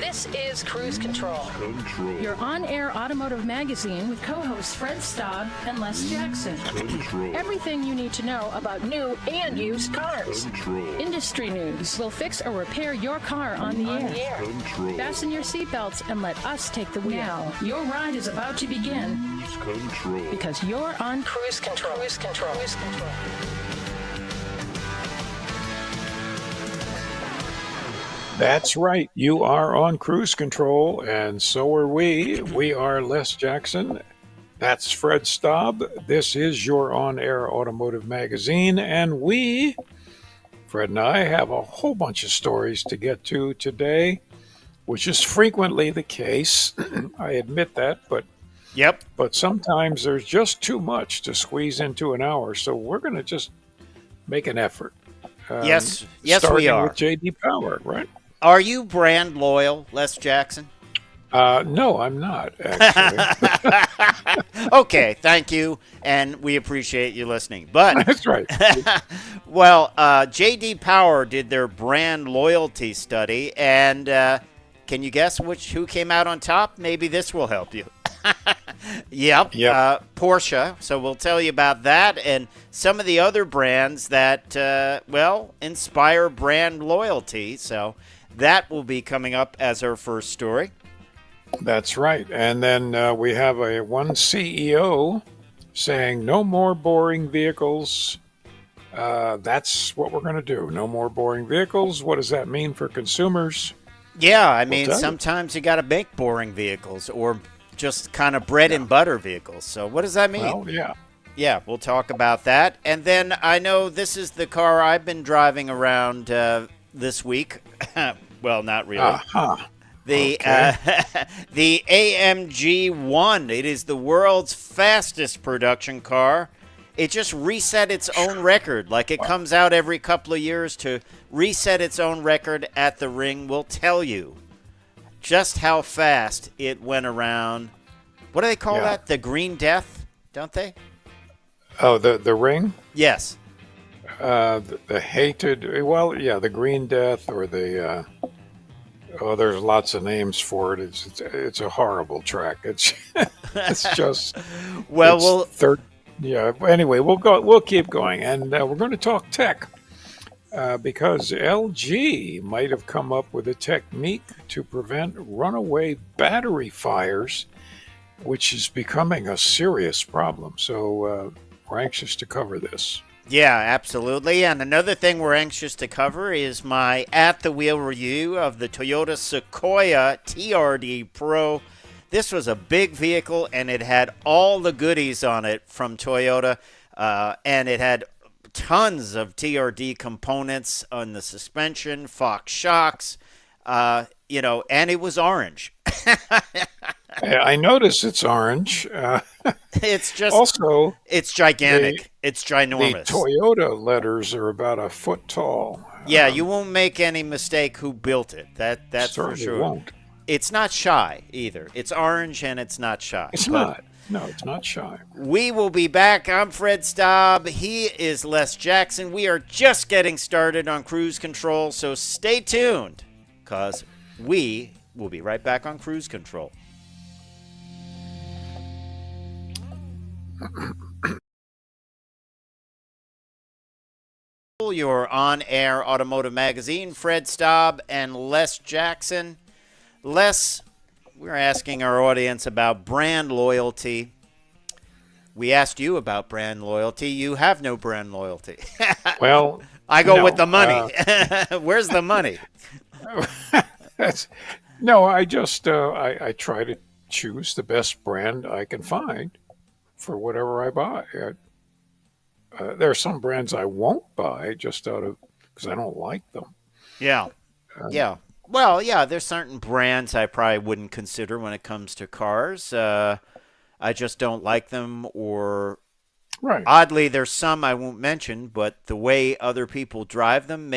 This is Cruise Control. Your on-air automotive magazine with co-hosts Fred Staab and Les Jackson. Everything you need to know about new and used cars. Industry news. We'll fix or repair your car on the air. Fasten your seatbelts and let us take the wheel. Now, your ride is about to begin. Because you're on Cruise Control. Cruise Control. Cruise Control. That's right. You are on Cruise Control, and so are we. We are Les Jackson. That's Fred Staab. This is your on-air automotive magazine, and we, Fred and I, have a whole bunch of stories to get to today, which is frequently the case. I admit that, but sometimes there's just too much to squeeze into an hour, so we're going to just make an effort. Yes, we are. With J.D. Power, right? Are you brand loyal, Les Jackson? No, I'm not, actually. Okay, thank you, and we appreciate you listening. But that's right. Well, J.D. Power did their brand loyalty study, and can you guess who came out on top? Maybe this will help you. Yep. Porsche. So we'll tell you about that and some of the other brands that, inspire brand loyalty. So that will be coming up as our first story. That's right. And then we have one CEO saying no more boring vehicles. That's what we're going to do. No more boring vehicles. What does that mean for consumers? Yeah, I mean, sometimes you got to make boring vehicles or just kind of bread and butter vehicles. So what does that mean? Well, yeah. Yeah, we'll talk about that. And then I know this is the car I've been driving around this week. Well, not really. The AMG One. It is the world's fastest production car. It just reset its own record. Like it comes out every couple of years to reset its own record at the ring. We'll tell you just how fast it went around. What do they call that? The Green Death, don't they? Oh, the ring? Yes. The hated, the Green Death or the, there's lots of names for it. It's a horrible track. It's just, anyway, we'll keep going. And we're going to talk tech. Because LG might have come up with a technique to prevent runaway battery fires, which is becoming a serious problem. So we're anxious to cover this. Yeah, absolutely. And another thing we're anxious to cover is my at-the-wheel review of the Toyota Sequoia Trd Pro. This was a big vehicle, and it had all the goodies on it from Toyota, and it had tons of TRD components on the suspension, Fox shocks, and it was orange. I notice it's orange. It's just also it's gigantic. It's ginormous. The Toyota letters are about a foot tall. Yeah, you won't make any mistake who built it. That's for sure. Won't. It's not shy either. It's orange and it's not shy. It's not. No, it's not shy. We will be back. I'm Fred Staab. He is Les Jackson. We are just getting started on Cruise Control, so stay tuned because we will be right back on Cruise Control. Your on-air automotive magazine, Fred Staab and Les Jackson. Les, we're asking our audience about brand loyalty. We asked you about brand loyalty. You have no brand loyalty. Well, I go with the money. Where's the money? I try to choose the best brand I can find for whatever I buy. There are some brands I won't buy just because I don't like them. Yeah. Well, there's certain brands I probably wouldn't consider when it comes to cars. I just don't like them, or oddly, there's some I won't mention, but the way other people drive them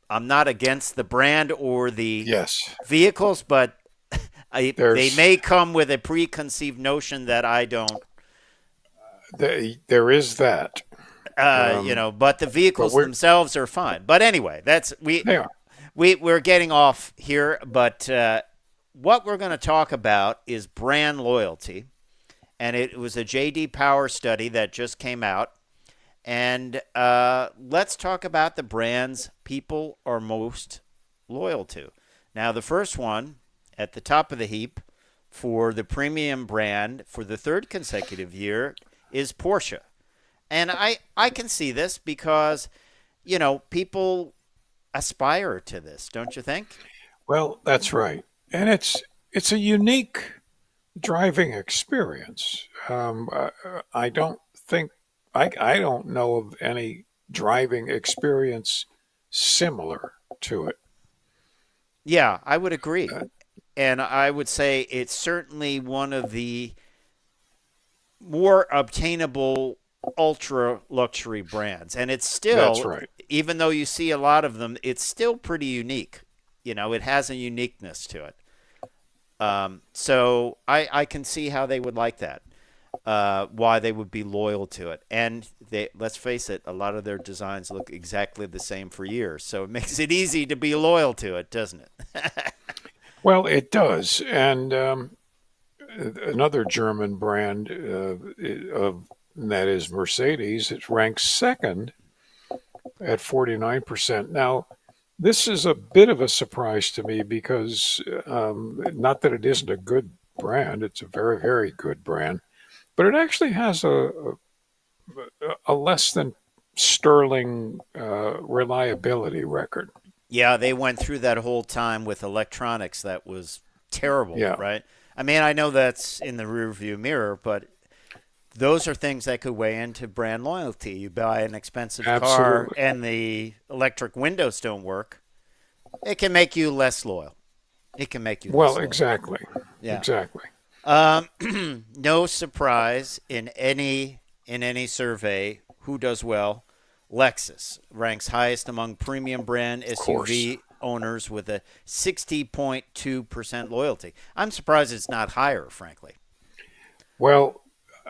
I'm not against the brand or the vehicles, but they may come with a preconceived notion that I don't. There is that. But the vehicles themselves are fine. But anyway, they are. we're getting off here, but what we're going to talk about is brand loyalty. And it was a J.D. Power study that just came out. And let's talk about the brands people are most loyal to. Now, the first one at the top of the heap for the premium brand for the third consecutive year is Porsche. And I can see this because, people aspire to this, don't you think? Well, that's right. And it's a unique driving experience. I don't think I don't know of any driving experience similar to it. Yeah, I would agree. And I would say it's certainly one of the more obtainable ultra luxury brands. And it's still, that's right. Even though you see a lot of them, it's still pretty unique. It has a uniqueness to it. So I can see how they would like that, why they would be loyal to it. And let's face it, a lot of their designs look exactly the same for years. So it makes it easy to be loyal to it, doesn't it? Well, it does. And another German brand that is Mercedes, it ranks second at 49%. Now, this is a bit of a surprise to me because not that it isn't a good brand, it's a very, very good brand, but it actually has a less than sterling reliability record. Yeah, they went through that whole time with electronics that was terrible, Yeah. right? I mean, I know that's in the rearview mirror, but those are things that could weigh into brand loyalty. You buy an expensive car and the electric windows don't work, it can make you less loyal. It can make you less loyal. Exactly. Yeah. Exactly. No surprise in any survey who does well. Lexus ranks highest among premium brand SUV owners with a 60.2% loyalty. I'm surprised it's not higher, frankly. Well,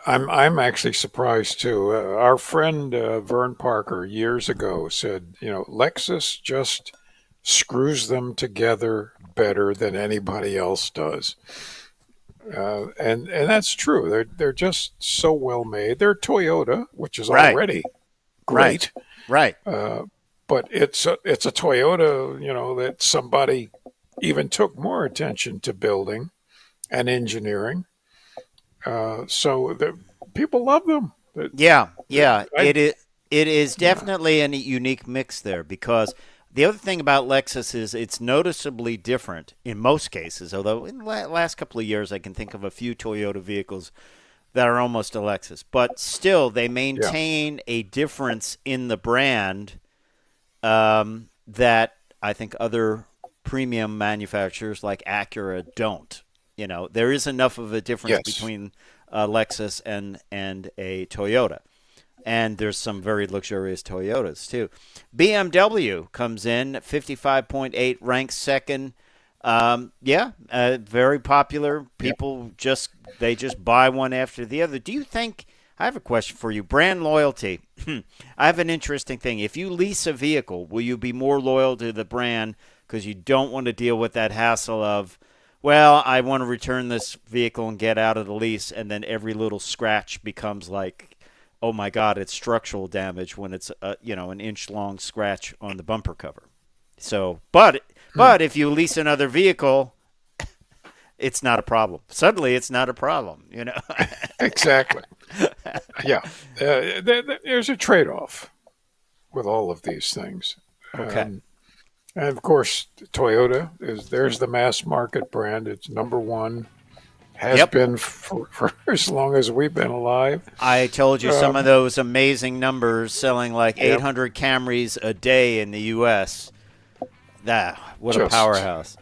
I'm actually surprised too. Our friend Vern Parker years ago said, Lexus just screws them together better than anybody else does. And that's true. They're just so well made. They're Toyota, which is already great. Right. But it's a Toyota, that somebody even took more attention to building and engineering. So people love them. Yeah. It is definitely a unique mix there because the other thing about Lexus is it's noticeably different in most cases, although in the last couple of years I can think of a few Toyota vehicles that are almost a Lexus. But still, they maintain a difference in the brand that I think other premium manufacturers like Acura don't. There is enough of a difference between a Lexus and a Toyota. And there's some very luxurious Toyotas, too. BMW comes in 55.8, ranks second. Very popular. People just buy one after the other. Do you think, I have a question for you, brand loyalty. I have an interesting thing. If you lease a vehicle, will you be more loyal to the brand because you don't want to deal with that hassle of, well, I want to return this vehicle and get out of the lease, and then every little scratch becomes like, oh my God, it's structural damage when it's an inch-long scratch on the bumper cover. So, but if you lease another vehicle, it's not a problem. Suddenly, it's not a problem. Exactly. Yeah, there's a trade-off with all of these things. Okay. And of course, Toyota there's the mass market brand. It's number one. Has been for as long as we've been alive. I told you some of those amazing numbers, selling like 800 Camrys a day in the U.S. What a powerhouse.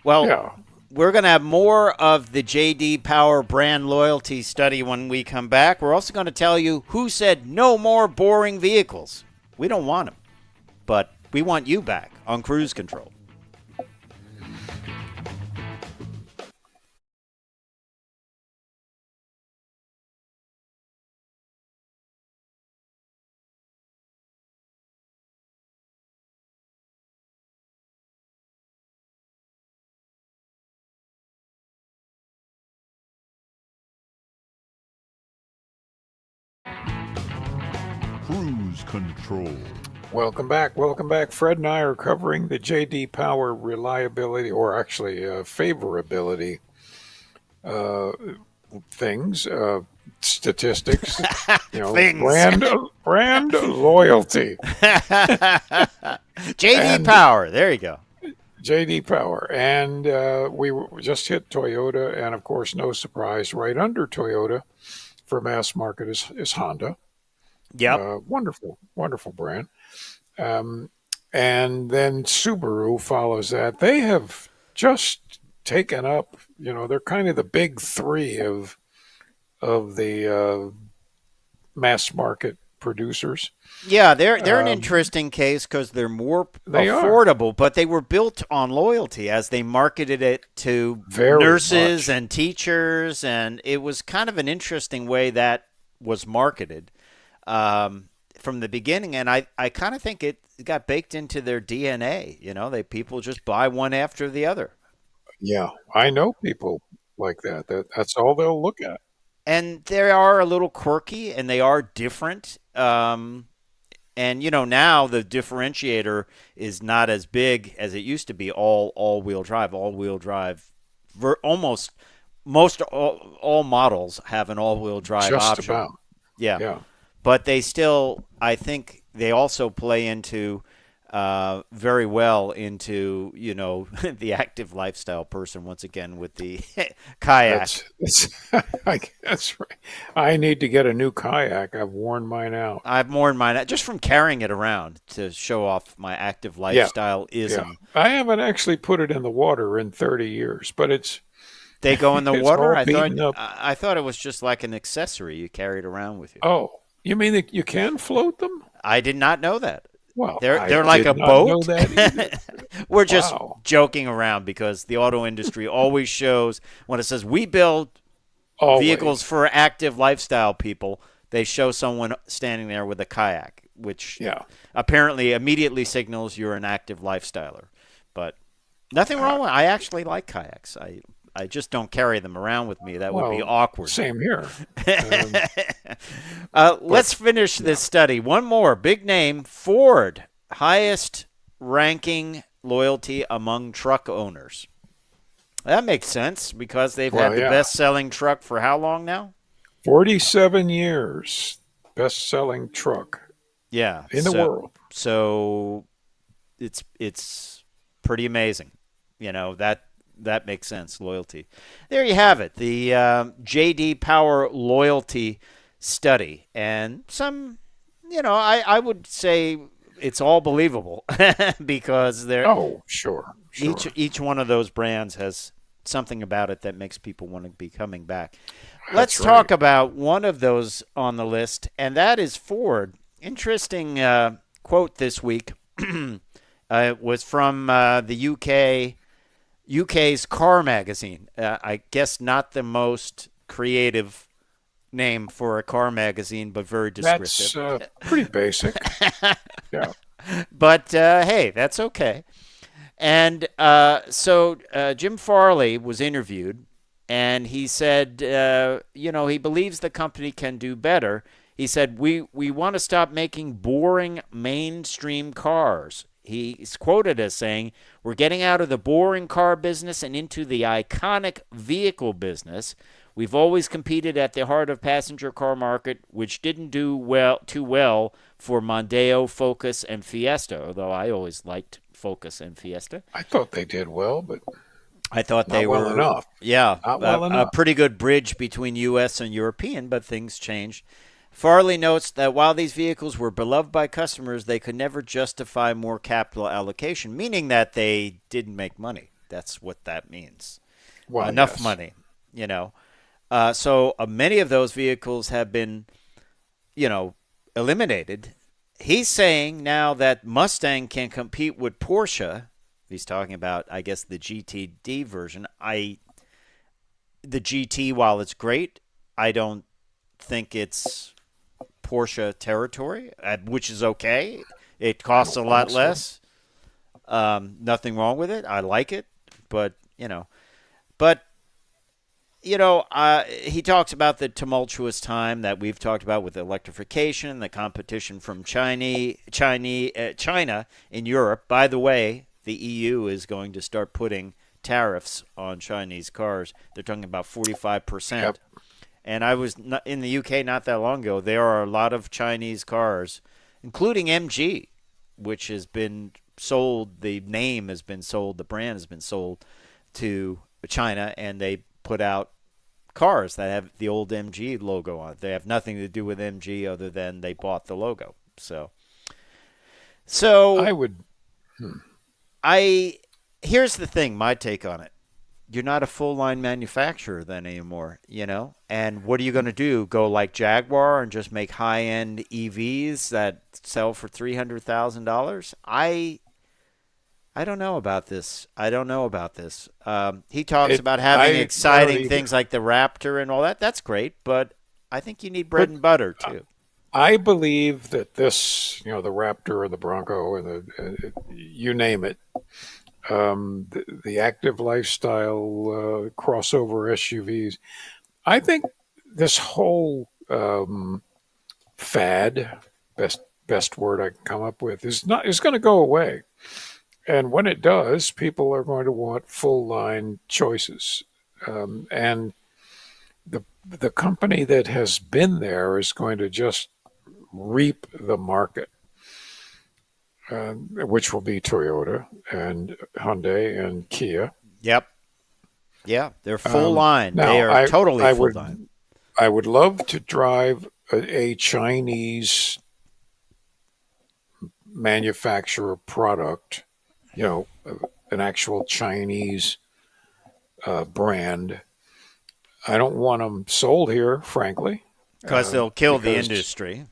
Well, we're going to have more of the J.D. Power brand loyalty study when we come back. We're also going to tell you who said no more boring vehicles. We don't want them, but we want you back on Cruise Control. Cruise Control. Welcome back. Welcome back. Fred and I are covering the J.D. Power reliability, or actually favorability things, statistics, Things. brand loyalty. J.D. Power. There you go. J.D. Power. And we just hit Toyota, and of course, no surprise, right under Toyota for mass market is Honda. Yep. Wonderful, wonderful brand. And then Subaru follows that. They have just taken up, they're kind of the big three of the mass market producers. Yeah, they're an interesting case because they're more affordable, but they were built on loyalty as they marketed it to nurses and teachers, and it was kind of an interesting way that was marketed from the beginning. And I kind of think it got baked into their DNA. People just buy one after the other. Yeah, I know people like that. That's all they'll look at. And they are a little quirky, and they are different. And, now the differentiator is not as big as it used to be, all-wheel drive. All-wheel drive, most all models have an all-wheel drive option. Just about. Yeah. But they still, I think they also play into very well into, the active lifestyle person, once again, with the kayak. That's right. I need to get a new kayak. I've worn mine out. I've worn mine out just from carrying it around to show off my active lifestyle-ism. Yeah. I haven't actually put it in the water in 30 years, but They go in the water? I thought it was just like an accessory you carried around with you. Oh, you mean that you can float them? I did not know that. Well, they're like a boat. We're just Wow. joking around because the auto industry always shows when it says we build vehicles for active lifestyle people, they show someone standing there with a kayak, which apparently immediately signals you're an active lifestyler. But nothing wrong with it. I actually like kayaks. I just don't carry them around with me. That would be awkward. Same here. Let's finish this study. One more. Big name, Ford. Highest ranking loyalty among truck owners. That makes sense because they've had the best-selling truck for how long now? 47 years. Best-selling truck. Yeah. In the world. So it's pretty amazing. That makes sense, loyalty. There you have it, the J.D. Power loyalty study. And some, I would say it's all believable because they're... Oh, sure. Each one of those brands has something about it that makes people want to be coming back. Let's talk about one of those on the list, and that is Ford. Interesting quote this week. It was from the UK's car magazine. I guess not the most creative name for a car magazine, but very descriptive. That's pretty basic. Yeah. But, hey, that's okay. And so Jim Farley was interviewed, and he said, he believes the company can do better. He said, we want to stop making boring mainstream cars. He's quoted as saying, we're getting out of the boring car business and into the iconic vehicle business. We've always competed at the heart of passenger car market, which didn't do too well for Mondeo, Focus, and Fiesta, although I always liked Focus and Fiesta. I thought they did well, but I thought they were well enough. Yeah, not well enough. A pretty good bridge between U.S. and European, but things changed. Farley notes that while these vehicles were beloved by customers, they could never justify more capital allocation, meaning that they didn't make money. That's what that means. Well, enough money, So many of those vehicles have been, eliminated. He's saying now that Mustang can compete with Porsche. He's talking about, I guess, the GTD version. The GT, while it's great, I don't think it's Porsche territory, which is okay. It costs a lot less. Nothing wrong with it. I like it, but he talks about the tumultuous time that we've talked about with electrification, the competition from China in Europe. By the way, the EU is going to start putting tariffs on Chinese cars. They're talking about 45%. Yep. And I was in the UK not that long ago. There are a lot of Chinese cars, including MG, which has been sold. The name has been sold. The brand has been sold to China, and they put out cars that have the old MG logo on it. They have nothing to do with MG other than they bought the logo. So I would. Here's the thing. My take on it. You're not a full-line manufacturer then anymore, And what are you going to do? Go like Jaguar and just make high-end EVs that sell for $300,000? I don't know about this. He talks about having exciting things like the Raptor and all that. That's great, but I think you need bread and butter too. I believe that this, the Raptor or the Bronco and you name it, the active lifestyle crossover SUVs. I think this whole fad, best word I can come up with, is going to go away. And when it does, people are going to want full line choices. And the company that has been there is going to just reap the market. Which will be Toyota and Hyundai and Kia. Yep. Yeah, they're full line. They are totally full line. I would love to drive a Chinese manufacturer product, an actual Chinese brand. I don't want them sold here, frankly. Because they'll kill the industry.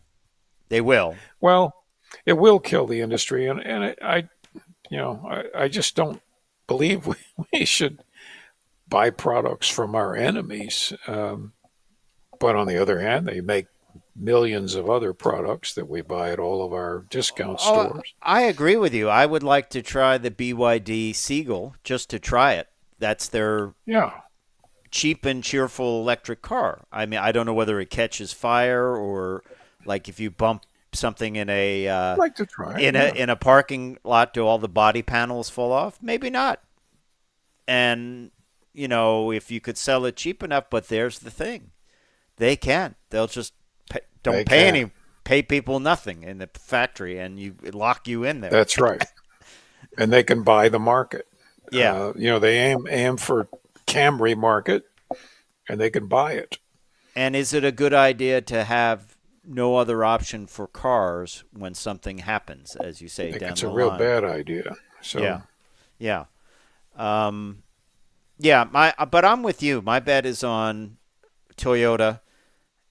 They will. Well, it will kill the industry, and I just don't believe we should buy products from our enemies. But on the other hand, they make millions of other products that we buy at all of our discount stores. I agree with you. I would like to try the BYD Seagull just to try it. That's their cheap and cheerful electric car. I mean, I don't know whether it catches fire or like if you bump something in a I'd like to try it, in a parking lot, do all the body panels fall off? Maybe not. And if you could sell it cheap enough, but there's the thing, they can. They'll just pay people nothing in the factory, and lock you in there. That's right. And they can buy the market. Yeah, they aim for Camry market, and they can buy it. And is it a good idea to have no other option for cars when something happens, as you say, down the line? It's a real bad idea. So yeah. But I'm with you. My bet is on Toyota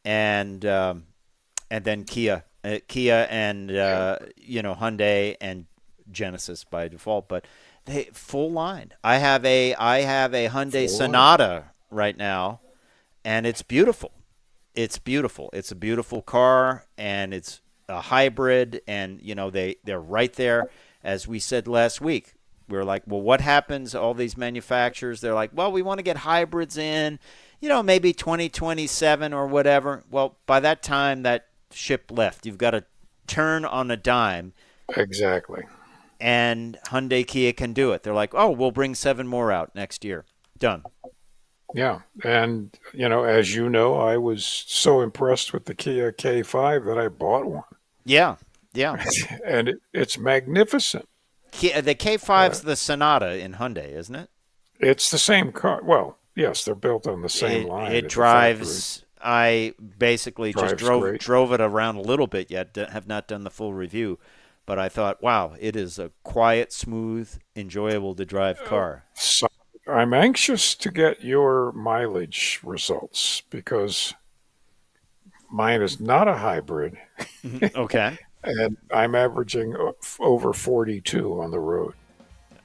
and then Kia and Hyundai and Genesis by default. But they full line. I have a Hyundai Sonata right now, and it's beautiful. It's beautiful. It's a beautiful car, and it's a hybrid, and they're right there. As we said last week, we were like, well, what happens? All these manufacturers, they're like, well, we want to get hybrids in, maybe 2027 or whatever. Well, by that time, that ship left. You've got to turn on a dime. Exactly. And Hyundai Kia can do it. They're like, oh, we'll bring 7 more out next year. Done. Yeah, and as you know, I was so impressed with the Kia K5 that I bought one. Yeah, and it's magnificent. The K5's the Sonata in Hyundai, isn't it? It's the same car. Well, yes, they're built on the same line. It drives. I basically just drove it around a little bit yet. Have not done the full review, but I thought, wow, it is a quiet, smooth, enjoyable to drive car. So I'm anxious to get your mileage results because mine is not a hybrid. Okay. And I'm averaging over 42 on the road.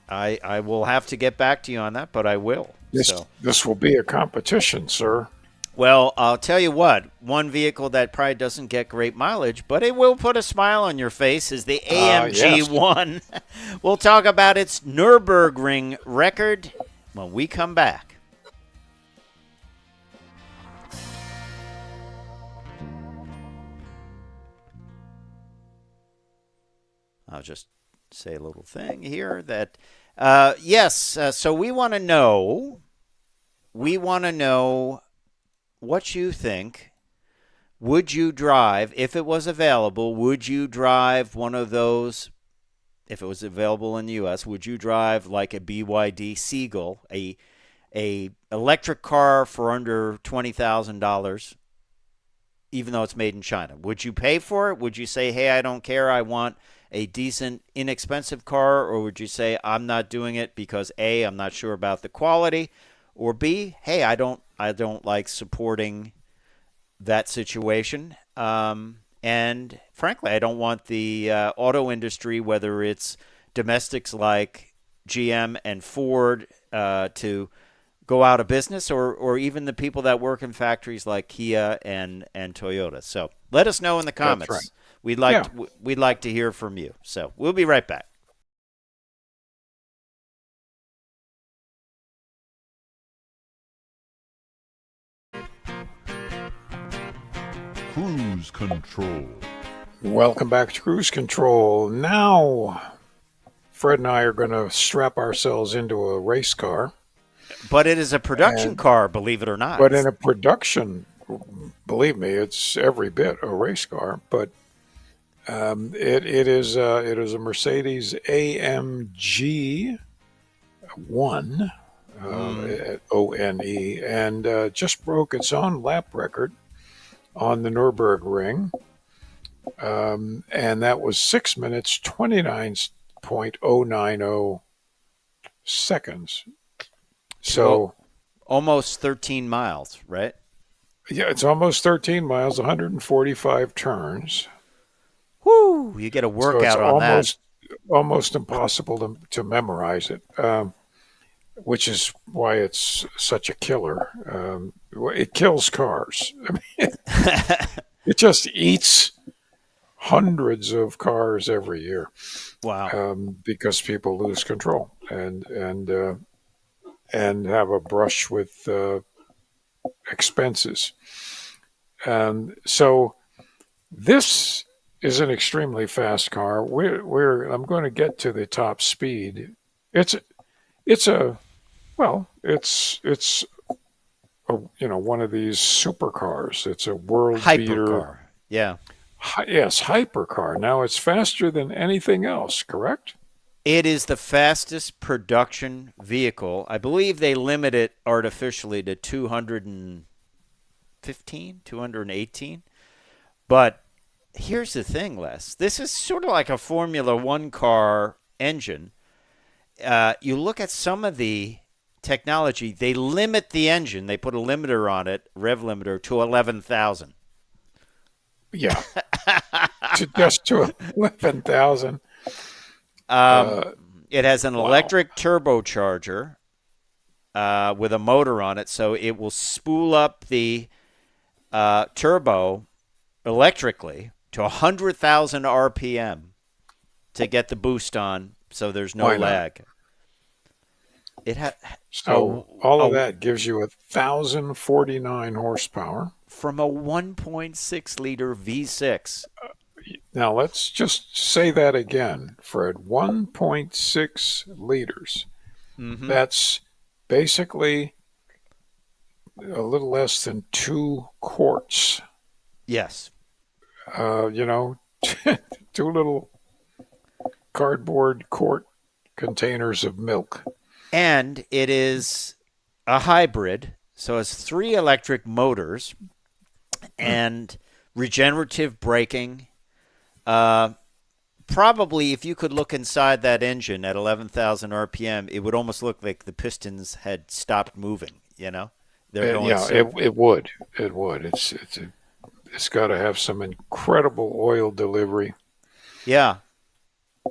I will have to get back to you on that, but I will. This will be a competition, sir. Well, I'll tell you what. One vehicle that probably doesn't get great mileage, but it will put a smile on your face is the AMG One. We'll talk about its Nürburgring record when we come back. I'll just say a little thing here that, yes, so we want to know what you think. Would you drive, if it was available, would you drive one of those, if it was available in the U.S., would you drive like a BYD Seagull, a electric car for under $20,000, even though it's made in China? Would you pay for it? Would you say, hey, I don't care, I want a decent, inexpensive car? Or would you say, I'm not doing it because A, I'm not sure about the quality, or B, hey, I don't like supporting that situation. And frankly, I don't want the auto industry, whether it's domestics like GM and Ford, to go out of business, or even the people that work in factories like Kia and Toyota. So let us know in the comments. That's right. We'd like to hear from you. So we'll be right back. Cruise Control. Welcome back to Cruise Control. Now, Fred and I are going to strap ourselves into a race car. But it is a production car, believe it or not. But in a production, believe me, it's every bit a race car. But it is a Mercedes AMG One, ONE, and just broke its own lap record on the Nürburgring, and that was 6 minutes 29.090 seconds. So almost 13 miles, right? Yeah, it's almost 13 miles, 145 turns. Woo! You get a workout on that. Almost impossible to memorize it, which is why it's such a killer. It kills cars. I mean, it just eats hundreds of cars every year. Wow! Because people lose control and have a brush with expenses. So this is an extremely fast car. I'm going to get to the top speed. It's one of these supercars. It's a world beater. Hypercar. Yeah. Yes, hypercar. Now it's faster than anything else, correct? It is the fastest production vehicle. I believe they limit it artificially to 215, 218. But here's the thing, Les. This is sort of like a Formula One car engine. You look at some of the technology, they limit the engine. They put a limiter on it, rev limiter, to 11,000. Yeah. Just to 11,000. It has an electric turbocharger with a motor on it, so it will spool up the turbo electrically to 100,000 RPM to get the boost on, so there's no lag. All of that gives you 1,049 horsepower from a 1.6 liter V6. Now, let's just say that again, Fred. 1.6 liters. Mm-hmm. That's basically a little less than 2 quarts. Yes. Two little cardboard quart containers of milk. And it is a hybrid, so it's 3 electric motors and regenerative braking. Probably, if you could look inside that engine at 11,000 RPM, it would almost look like the pistons had stopped moving. They're going. It would. It would. It's got to have some incredible oil delivery. Yeah.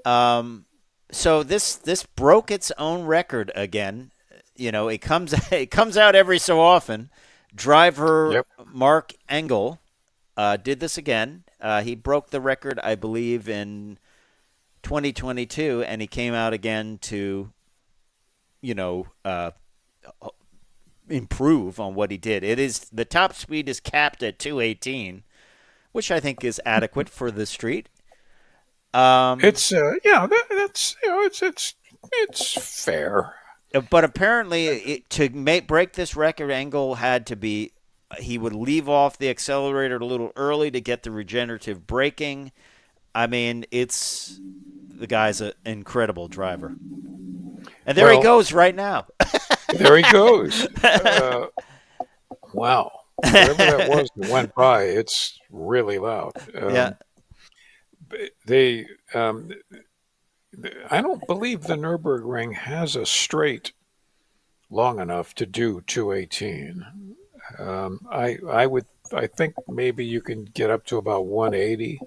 So this broke its own record again. It comes out every so often. Driver Mark Engel did this again. He broke the record, I believe, in 2022, and he came out again to, improve on what he did. The top speed is capped at 218, which I think is adequate for the street. It's that's it's fair. But apparently, to break this record, Engel had to be. He would leave off the accelerator a little early to get the regenerative braking. I mean, the guy's an incredible driver. And there he goes right now. There he goes. Wow. Whatever that was that went by, it's really loud. Yeah. I don't believe the Nürburgring has a straight long enough to do 218. I think maybe you can get up to about 180.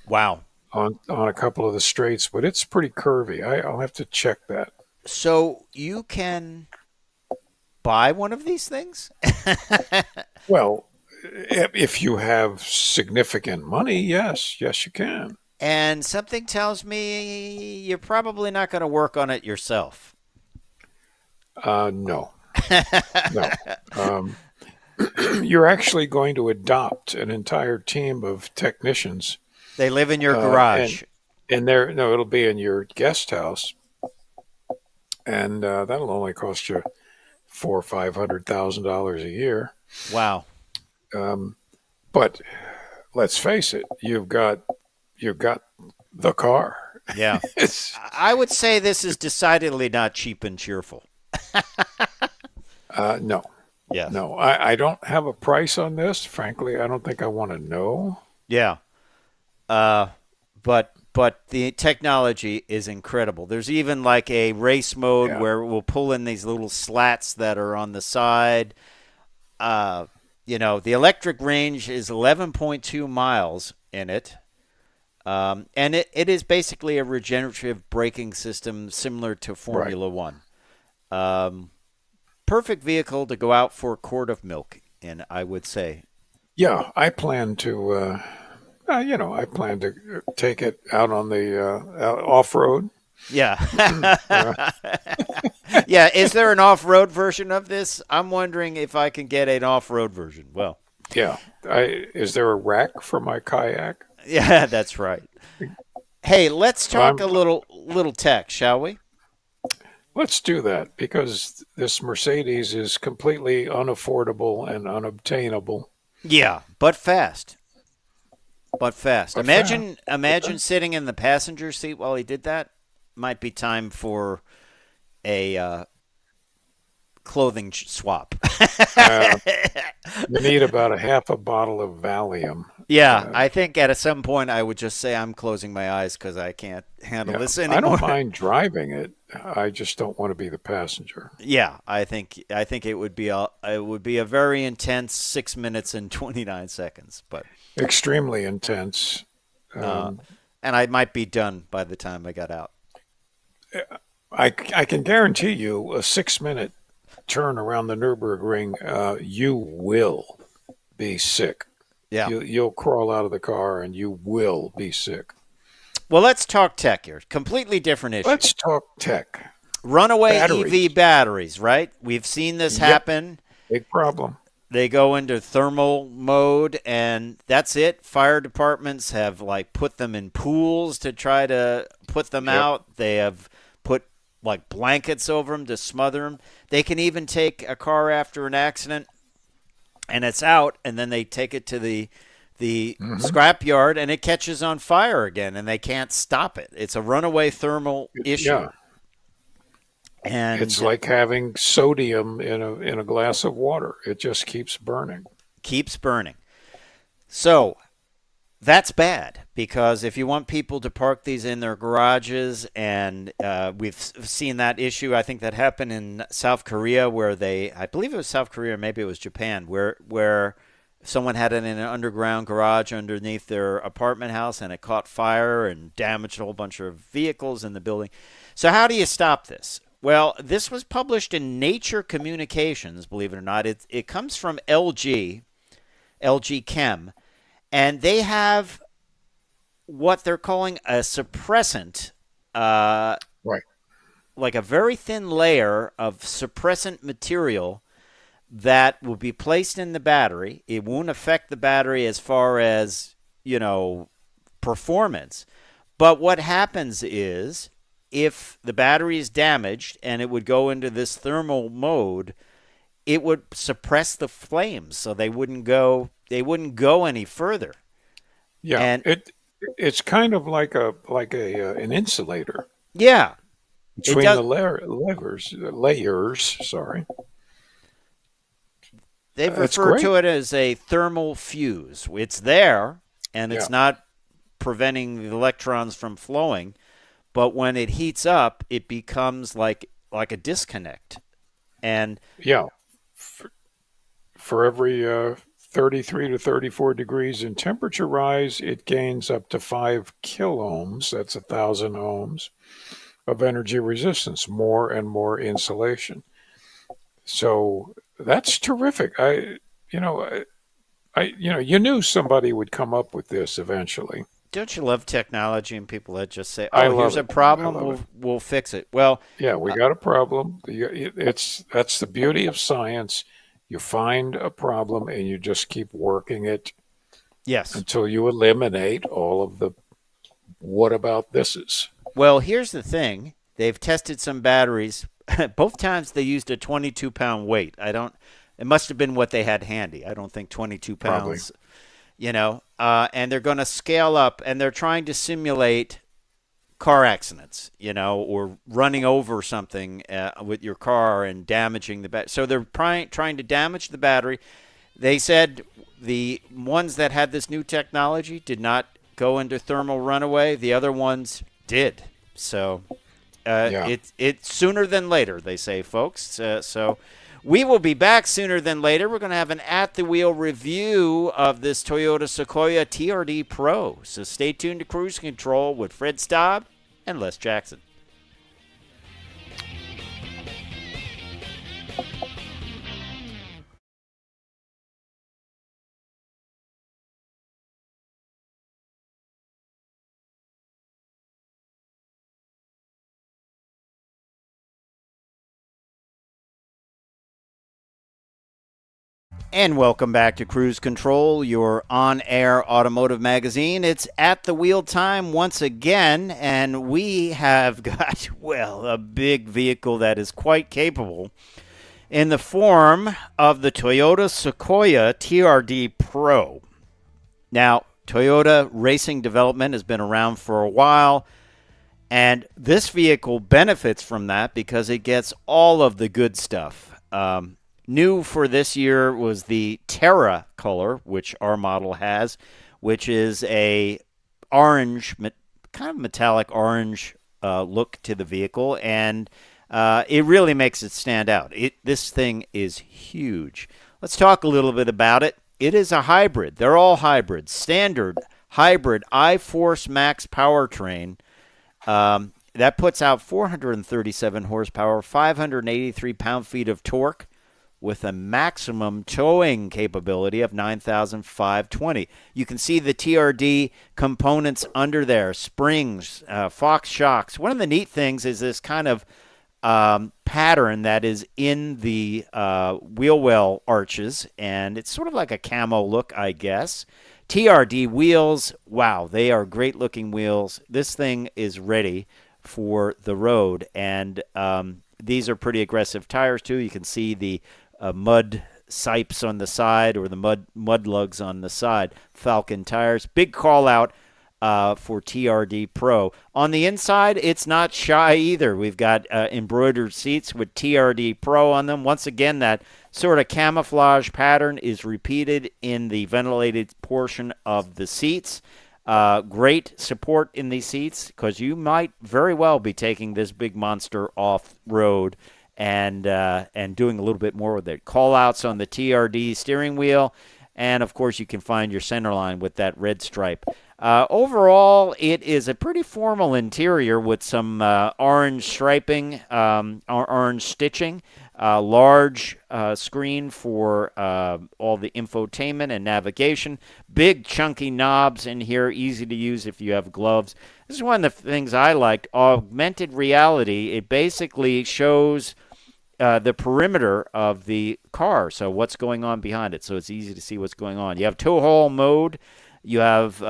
Wow. On a couple of the straights, but it's pretty curvy. I'll have to check that. So you can buy one of these things? Well, if you have significant money, yes, you can. And something tells me you're probably not going to work on it yourself. No. You're actually going to adopt an entire team of technicians. They live in your garage. And it'll be in your guest house. And that'll only cost you $400,000 or $500,000 a year. Wow. But let's face it, you've got the car. Yeah. I would say this is decidedly not cheap and cheerful. No. Yeah. No, I don't have a price on this. Frankly, I don't think I want to know. Yeah. But the technology is incredible. There's even like a race mode where we'll pull in these little slats that are on the side. The electric range is 11.2 miles in it. And it is basically a regenerative braking system similar to Formula One. Perfect vehicle to go out for a quart of milk in, I would say. Yeah, I plan to take it out on the off-road. Yeah. Yeah, is there an off-road version of this? I'm wondering if I can get an off-road version. Well. Yeah. Is there a rack for my kayak? Yeah, that's right. Hey, let's talk a little tech, shall we? Let's do that, because this Mercedes is completely unaffordable and unobtainable. Yeah, but fast. Imagine sitting in the passenger seat while he did that. Might be time for a clothing swap. You need about a half a bottle of Valium. Yeah, I think at some point I would just say I'm closing my eyes because I can't handle this anymore. I don't mind driving it. I just don't want to be the passenger. Yeah, I think it would be a very intense 6 minutes and 29 seconds, but extremely intense. And I might be done by the time I got out. I can guarantee you a 6-minute turn around the Nürburgring, you will be sick. Yeah. You'll crawl out of the car and you will be sick. Well, let's talk tech here. Completely different issue. Let's talk tech. Runaway EV batteries, right? We've seen this happen. Big problem. They go into thermal mode, and that's it. Fire departments have put them in pools to try to put them out. They have put blankets over them to smother them. They can even take a car after an accident, and it's out, and then they take it to the scrap yard, and it catches on fire again, and they can't stop it. It's a runaway thermal issue. Yeah. And it's like having sodium in a glass of water. It just keeps burning. So that's bad, because if you want people to park these in their garages, and we've seen that issue. I think that happened in South Korea, where I believe it was South Korea, or maybe it was Japan, where someone had it in an underground garage underneath their apartment house, and it caught fire and damaged a whole bunch of vehicles in the building. So how do you stop this? Well, this was published in Nature Communications, believe it or not. It comes from LG Chem, and they have what they're calling a suppressant, like a very thin layer of suppressant material that will be placed in the battery. It won't affect the battery as far as, performance, But what happens is if the battery is damaged and it would go into this thermal mode, it would suppress the flames, so they wouldn't go any further. Yeah, and it's kind of like an insulator. Yeah, between the layers. Sorry, they've referred to it as a thermal fuse. It's there, and it's not preventing the electrons from flowing. But when it heats up, it becomes like a disconnect. And for every 33 to 34 degrees in temperature rise, it gains up to 5 kiloohms. That's 1,000 ohms of energy resistance, more and more insulation. So that's terrific. You knew somebody would come up with this eventually. Don't you love technology and people that just say, "Oh, here's a problem, we'll fix it"? Well, yeah, we got a problem. That's the beauty of science. You find a problem and you just keep working it. Yes. Until you eliminate all of the what about thises. Well, here's the thing. They've tested some batteries. Both times they used a 22-pound weight. It must have been what they had handy. I don't think 22 pounds. Probably. And they're going to scale up, and they're trying to simulate car accidents, or running over something with your car and damaging the battery. So they're trying to damage the battery. They said the ones that had this new technology did not go into thermal runaway. The other ones did. So it's sooner than later, they say, folks. So we will be back sooner than later. We're going to have an at-the-wheel review of this Toyota Sequoia Trd Pro. So stay tuned to Cruise Control with Fred Staab and Les Jackson. And welcome back to Cruise Control, your on-air automotive magazine. It's at the wheel time once again, and we have got, a big vehicle that is quite capable in the form of the Toyota Sequoia Trd Pro. Now, Toyota racing development has been around for a while, and this vehicle benefits from that because it gets all of the good stuff. New for this year was the Terra color, which our model has, which is a orange, kind of metallic orange look to the vehicle, and it really makes it stand out. This thing is huge. Let's talk a little bit about it. It is a hybrid. They're all hybrids. Standard hybrid iForce Max powertrain. That puts out 437 horsepower, 583 pound-feet of torque, with a maximum towing capability of 9,520. You can see the TRD components under there, springs, Fox shocks. One of the neat things is this kind of pattern that is in the wheel well arches, and it's sort of like a camo look, I guess. TRD wheels, wow, they are great-looking wheels. This thing is ready for the road, and these are pretty aggressive tires, too. You can see the mud sipes on the side, or the mud lugs on the side. Falcon tires. Big call out for TRD Pro. On the inside, it's not shy either. We've got embroidered seats with TRD Pro on them. Once again, that sort of camouflage pattern is repeated in the ventilated portion of the seats. Great support in these seats, because you might very well be taking this big monster off-road and doing a little bit more with it. Call-outs on the TRD steering wheel, and, of course, you can find your center line with that red stripe. Overall, it is a pretty formal interior with some orange striping, orange stitching, large screen for all the infotainment and navigation, big chunky knobs in here, easy to use if you have gloves. This is one of the things I liked, augmented reality. It basically shows the perimeter of the car, so what's going on behind it, so it's easy to see what's going on. You have tow haul mode. You have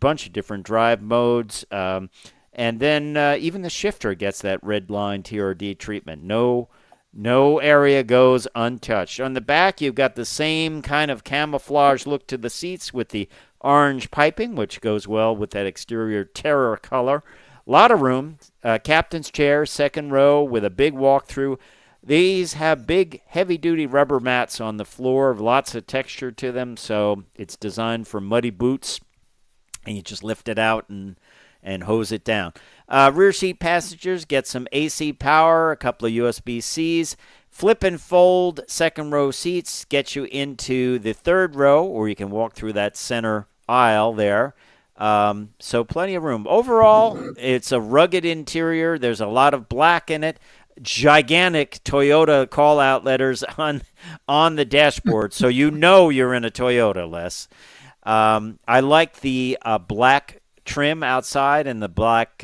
bunch of different drive modes. And then even the shifter gets that red line TRD treatment. No area goes untouched. On the back, you've got the same kind of camouflage look to the seats with the orange piping, which goes well with that exterior terror color. A lot of room. Captain's chair, second row with a big walkthrough. These have big, heavy-duty rubber mats on the floor, lots of texture to them, so it's designed for muddy boots, and you just lift it out and hose it down. Rear seat passengers get some AC power, a couple of USB-Cs. Flip and fold second row seats get you into the third row, or you can walk through that center aisle there. So plenty of room. Overall, it's a rugged interior. There's a lot of black in it. Gigantic Toyota call-out letters on the dashboard, so you know you're in a Toyota, Les. I like the black trim outside and the black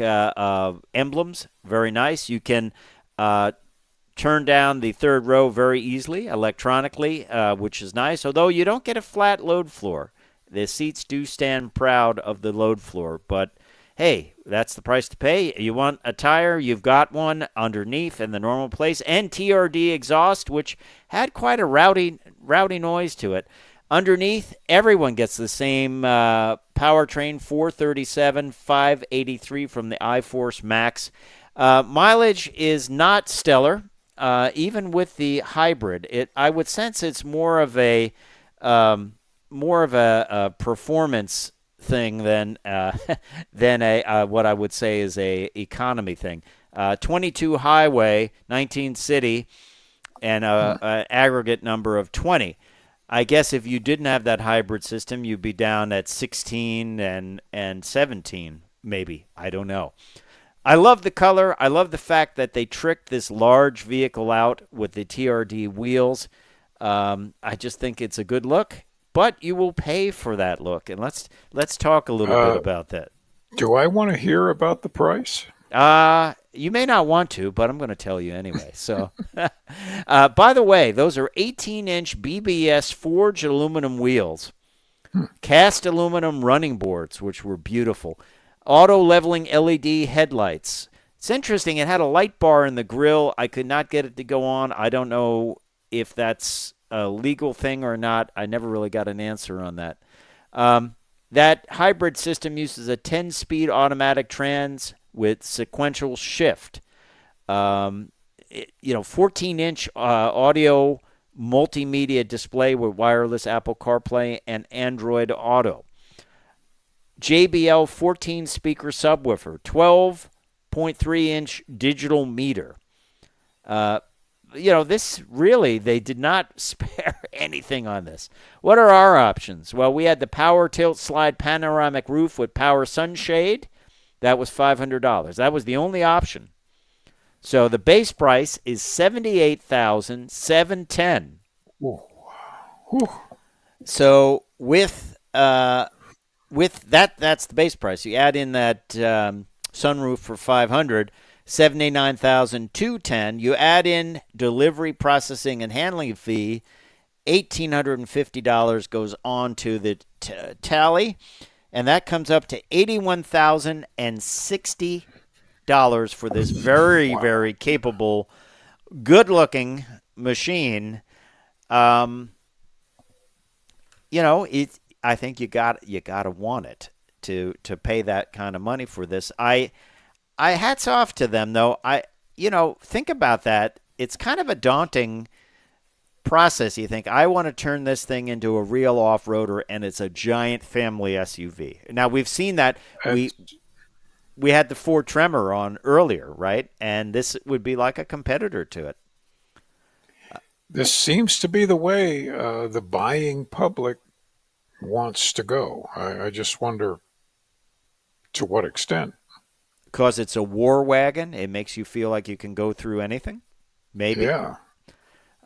emblems. Very nice. You can turn down the third row very easily electronically, which is nice, although you don't get a flat load floor. The seats do stand proud of the load floor, but hey, that's the price to pay. You want a tire, you've got one underneath in the normal place, and TRD exhaust, which had quite a rowdy noise to it. Underneath, everyone gets the same powertrain, 437, 583 from the iForce Max. Mileage is not stellar, even with the hybrid. I would sense it's more of a performance thing than a what I would say is a economy thing. 22 highway, 19 city, and an aggregate number of 20. I guess if you didn't have that hybrid system, you'd be down at 16 and 17, maybe. I don't know. I love the color. I love the fact that they tricked this large vehicle out with the TRD wheels. I just think it's a good look. But you will pay for that look, and let's talk a little bit about that. Do I want to hear about the price? You may not want to, but I'm going to tell you anyway. So, by the way, those are 18-inch BBS forged aluminum wheels, cast aluminum running boards, which were beautiful, auto-leveling LED headlights. It's interesting. It had a light bar in the grill. I could not get it to go on. I don't know if that's a legal thing or not. I never really got an answer on that. That hybrid system uses a 10-speed automatic trans with sequential shift. 14-inch audio multimedia display with wireless Apple CarPlay and Android Auto. JBL 14-speaker subwoofer, 12.3-inch digital meter. This really, they did not spare anything on this. What are our options? Well, we had the power tilt slide panoramic roof with power sunshade. That was $500. That was the only option. So the base price is $78,710. So with that, that's the base price. You add in that sunroof for $500. $79,210. You add in delivery, processing, and handling fee, $1,850 goes on to the tally, and that comes up to $81,060 for this very, very capable, good-looking machine. I think you got to want it to pay that kind of money for this. I hats off to them, though. Think about that. It's kind of a daunting process. You think, I want to turn this thing into a real off-roader, and it's a giant family SUV. Now, we've seen that. We had the Ford Tremor on earlier, right? And this would be like a competitor to it. This seems to be the way the buying public wants to go. I just wonder to what extent. Because it's a war wagon, it makes you feel like you can go through anything? Maybe. Yeah.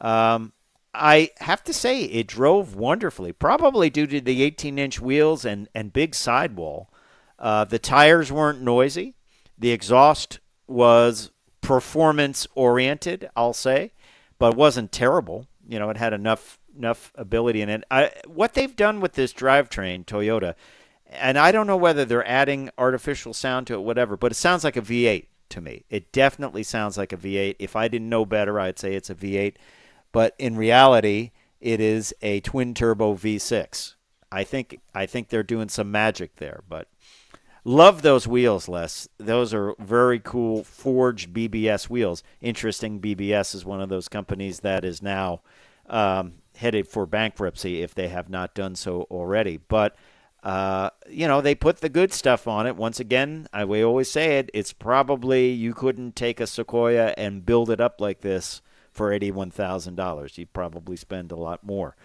I have to say, it drove wonderfully, probably due to the 18-inch wheels and big sidewall. The tires weren't noisy. The exhaust was performance-oriented, I'll say, but wasn't terrible. It had enough ability in it. What they've done with this drivetrain, Toyota, and I don't know whether they're adding artificial sound to it, whatever, but it sounds like a V8 to me. It definitely sounds like a V8. If I didn't know better, I'd say it's a V8. But in reality, it is a twin-turbo V6. I think they're doing some magic there. But love those wheels, Les. Those are very cool forged BBS wheels. Interesting, BBS is one of those companies that is now headed for bankruptcy if they have not done so already. But they put the good stuff on it. Once again, we always say it, it's probably you couldn't take a Sequoia and build it up like this for $81,000. You'd probably spend a lot more.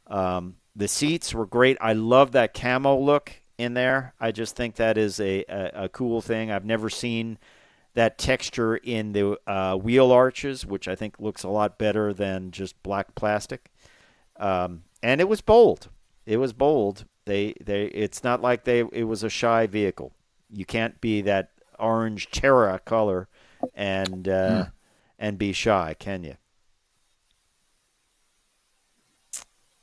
The seats were great. I love that camo look in there. I just think that is a cool thing. I've never seen that texture in the wheel arches, which I think looks a lot better than just black plastic. And it was bold. It was bold. It's not like it was a shy vehicle. You can't be that orange Terra color and be shy, can you?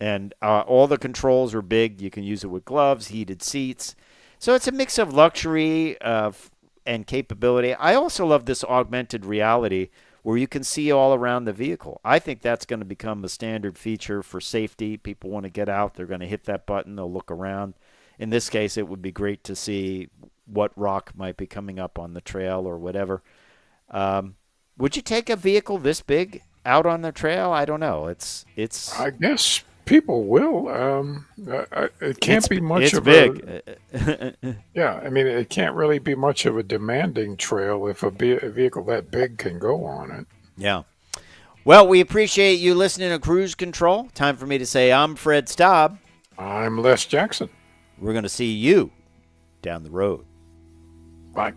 And all the controls are big. You can use it with gloves, heated seats. So it's a mix of luxury and capability. I also love this augmented reality where you can see all around the vehicle. I think that's going to become a standard feature for safety. People want to get out. They're going to hit that button. They'll look around. In this case, it would be great to see what rock might be coming up on the trail or whatever. Would you take a vehicle this big out on the trail? I don't know. It's. I guess people will. It can't be much it's of big. Yeah, I mean, it can't really be much of a demanding trail if a vehicle that big can go on it. Yeah. Well, we appreciate you listening to Cruise Control. Time for me to say I'm Fred Staab. I'm Les Jackson. We're going to see you down the road. Bye.